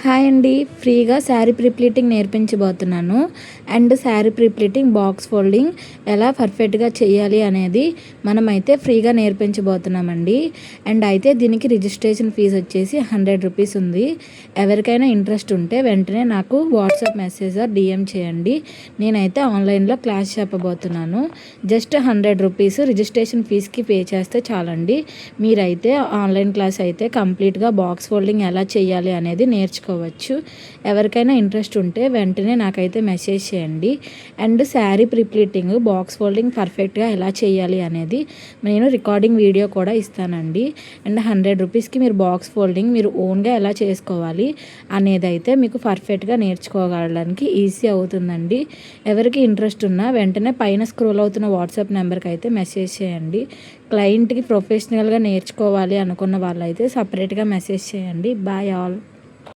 Hi అండి. ఫ్రీగా sari prepleating నేర్పించబోతున్నాను. And sari prepleating, box folding ఎలా పర్ఫెక్ట్గా చేయాలి అనేది మనమైతే ఫ్రీగా నేర్పించబోతున్నామండి. అండ్ అయితే దీనికి రిజిస్ట్రేషన్ ఫీజు వచ్చేసి 100 రూపీస్ ఉంది. ఎవరికైనా ఇంట్రెస్ట్ ఉంటే వెంటనే నాకు వాట్సాప్ మెసేజ్ డిఎం చేయండి. నేనైతే ఆన్లైన్లో క్లాస్ చెప్పబోతున్నాను. జస్ట్ 100 రూపీస్ రిజిస్ట్రేషన్ ఫీజుకి పే చేస్తే చాలండి. మీరైతే ఆన్లైన్ క్లాస్ అయితే కంప్లీట్గా బాక్స్ ఫోల్డింగ్ ఎలా చేయాలి అనేది నేర్చుకోవచ్చు. ఎవరికైనా ఇంట్రెస్ట్ ఉంటే వెంటనే నాకైతే మెసేజ్ చేయండి. And sari prepleating, box folding పర్ఫెక్ట్గా ఎలా చేయాలి అనేది నేను రికార్డింగ్ వీడియో కూడా ఇస్తానండి. అండ్ 100 రూపీస్కి మీరు బాక్స్ ఫోల్డింగ్ మీరు ఓన్గా ఎలా చేసుకోవాలి అనేది అయితే మీకు పర్ఫెక్ట్గా నేర్చుకోగలడానికి ఈజీ అవుతుందండి. ఎవరికి ఇంట్రెస్ట్ ఉన్నా వెంటనే పైన స్క్రోల్ అవుతున్న వాట్సాప్ నెంబర్కి అయితే మెసేజ్ చేయండి. క్లయింట్కి ప్రొఫెషనల్గా నేర్చుకోవాలి అనుకున్న వాళ్ళైతే సపరేట్గా మెసేజ్ చేయండి. Bye all.